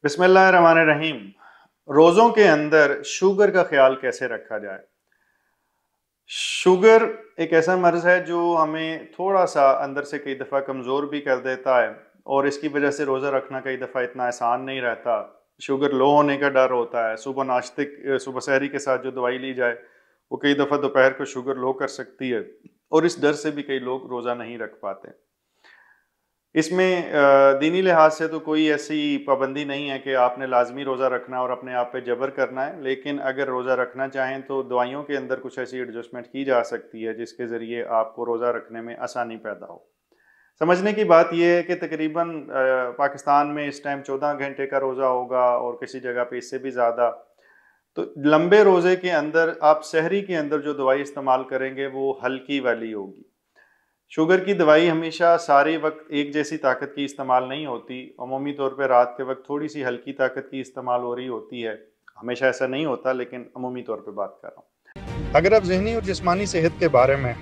बिस्मिल्लाहिर्रहमानिर्रहीम। रोज़ों के अंदर शुगर का ख्याल कैसे रखा जाए। शुगर एक ऐसा मर्ज़ है जो हमें थोड़ा सा अंदर से कई दफ़ा कमज़ोर भी कर देता है और इसकी वजह से रोज़ा रखना कई दफ़ा इतना आसान नहीं रहता। शुगर लो होने का डर होता है। सुबह सहरी के साथ जो दवाई ली जाए वो कई दफ़ा दोपहर को शुगर लो कर सकती है और इस डर से भी कई लोग रोज़ा नहीं रख पाते। इसमें दीनी लिहाज से तो कोई ऐसी पाबंदी नहीं है कि आपने लाज़मी रोज़ा रखना है और अपने आप पे जबर करना है, लेकिन अगर रोज़ा रखना चाहें तो दवाइयों के अंदर कुछ ऐसी एडजस्टमेंट की जा सकती है जिसके ज़रिए आपको रोज़ा रखने में आसानी पैदा हो। समझने की बात यह है कि तकरीबन पाकिस्तान में इस टाइम 14 घंटे का रोज़ा होगा और किसी जगह पे इससे भी ज़्यादा। तो लंबे रोज़े के अंदर आप सहरी के अंदर जो दवाई इस्तेमाल करेंगे वो हल्की वाली होगी। शुगर की दवाई हमेशा सारे वक्त एक जैसी ताकत की इस्तेमाल नहीं होती। अमूमी तौर पे रात के वक्त थोड़ी सी हल्की ताकत की इस्तेमाल हो रही होती है। हमेशा ऐसा नहीं होता, लेकिन अमूमी तौर पे बात कर रहा हूँ। अगर आप ज़हनी और जिस्मानी सेहत के बारे में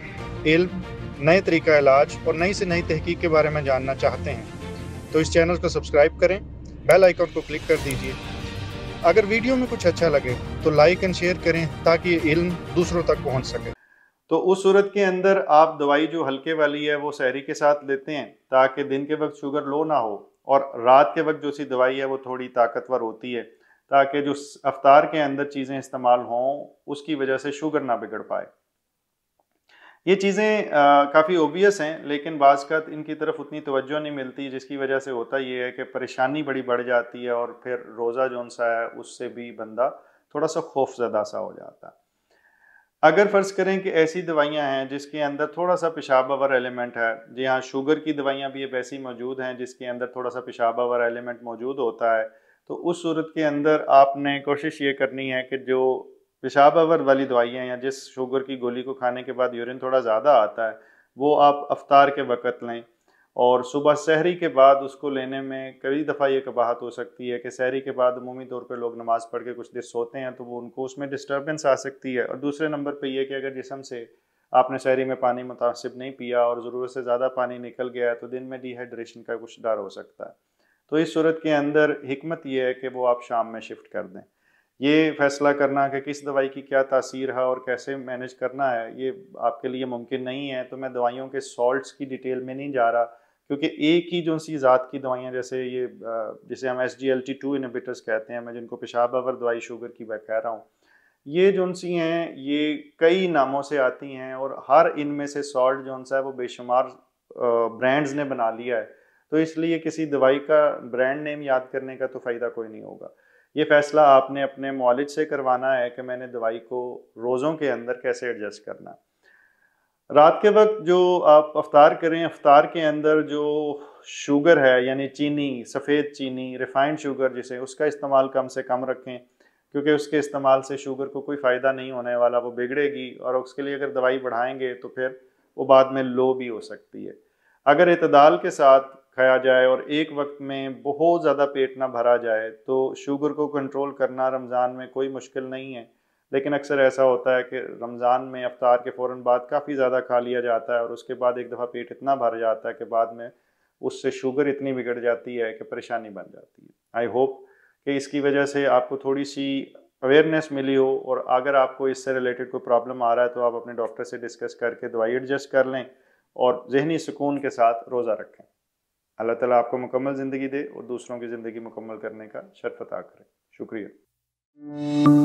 इल्म, नए तरीका इलाज और नई से नई तहकीक के बारे में जानना चाहते हैं तो इस चैनल को सब्सक्राइब करें, बेल आइकन को क्लिक कर दीजिए। अगर वीडियो में कुछ अच्छा लगे तो लाइक एंड शेयर करें ताकि ये इल्म दूसरों तक पहुंच सके। तो उस सूरत के अंदर आप दवाई जो हल्के वाली है वो सहरी के साथ लेते हैं ताकि दिन के वक्त शुगर लो ना हो, और रात के वक्त जो सी दवाई है वो थोड़ी ताकतवर होती है ताकि जो अफ्तार के अंदर चीज़ें इस्तेमाल हों उसकी वजह से शुगर ना बिगड़ पाए। ये चीज़ें काफ़ी ओबियस हैं, लेकिन बाज़ इनकी तरफ उतनी तवज्जो नहीं मिलती, जिसकी वजह से होता ये है कि परेशानी बड़ी बढ़ जाती है और फिर रोज़ा जौन सा है उससे भी बंदा थोड़ा सा खौफज़दा सा हो जाता है। अगर फ़र्ज़ करें कि ऐसी दवाइयाँ हैं जिसके अंदर थोड़ा सा पेशाब आवर एलिमेंट है, जी हाँ, शुगर की दवाइयाँ भी अब ऐसी मौजूद हैं जिसके अंदर थोड़ा सा पेशाब आवर एलिमेंट मौजूद होता है, तो उस सूरत के अंदर आपने कोशिश ये करनी है कि जो पेशाब आवर वाली दवाइयाँ या जिस शुगर की गोली को खाने के बाद यूरिन थोड़ा ज़्यादा आता है, वो आप अफ्तार के वक़्त लें। और सुबह सहरी के बाद उसको लेने में कई दफ़ा ये कबाहत हो सकती है कि सहरी के बाद अमूमी तौर पे लोग नमाज़ पढ़ के कुछ देर सोते हैं, तो वो उनको उसमें डिस्टर्बेंस आ सकती है। और दूसरे नंबर पे ये कि अगर जिस्म से आपने सहरी में पानी मुतासिब नहीं पिया और ज़रूरत से ज़्यादा पानी निकल गया है तो दिन में डिहाइड्रेशन का कुछ डर हो सकता है। तो इस सूरत के अंदर हिकमत ये है कि वो आप शाम में शिफ्ट कर दें। ये फ़ैसला करना कि किस दवाई की क्या तासीर है और कैसे मैनेज करना है, ये आपके लिए मुमकिन नहीं है। तो मैं दवाइयों के सॉल्ट्स की डिटेल में नहीं जा रहा, क्योंकि एक ही जो सी ज़ात की दवाइयाँ, जैसे ये जिसे हम SGLT2 इनहिबिटर्स कहते हैं, मैं जिनको पेशाब आवर दवाई शुगर की मैं कह रहा हूँ, ये जो सी हैं ये कई नामों से आती हैं और हर इनमें से सॉल्ट जो सा है वो बेशुमार ब्रांड्स ने बना लिया है। तो इसलिए किसी दवाई का ब्रांड नेम याद करने का तो फ़ायदा कोई नहीं होगा। ये फ़ैसला आपने अपने मुआलिज से करवाना है कि मैंने दवाई को रोज़ों के अंदर कैसे एडजस्ट करना है। रात के वक्त जो आप अफ्तार करें, अफ्तार के अंदर जो शुगर है यानी चीनी, सफ़ेद चीनी, रिफाइंड शुगर जिसे, उसका इस्तेमाल कम से कम रखें, क्योंकि उसके इस्तेमाल से शुगर को कोई फ़ायदा नहीं होने वाला, वो बिगड़ेगी और उसके लिए अगर दवाई बढ़ाएंगे तो फिर वो बाद में लो भी हो सकती है। अगर इतदाल के साथ खाया जाए और एक वक्त में बहुत ज़्यादा पेट ना भरा जाए तो शुगर को कंट्रोल करना रमज़ान में कोई मुश्किल नहीं है। लेकिन अक्सर ऐसा होता है कि रमज़ान में अफ्तार के फ़ौरन बाद काफ़ी ज़्यादा खा लिया जाता है और उसके बाद एक दफ़ा पेट इतना भर जाता है कि बाद में उससे शुगर इतनी बिगड़ जाती है कि परेशानी बन जाती है। आई होप कि इसकी वजह से आपको थोड़ी सी अवेयरनेस मिली हो, और अगर आपको इससे रिलेटेड कोई प्रॉब्लम आ रहा है तो आप अपने डॉक्टर से डिस्कस करके दवाई एडजस्ट कर लें और ज़हनी सुकून के साथ रोज़ा रखें। अल्लाह ताला आपको मुकम्मल ज़िंदगी दे और दूसरों की ज़िंदगी मुकम्मल करने का शर्फ अता करे। शुक्रिया।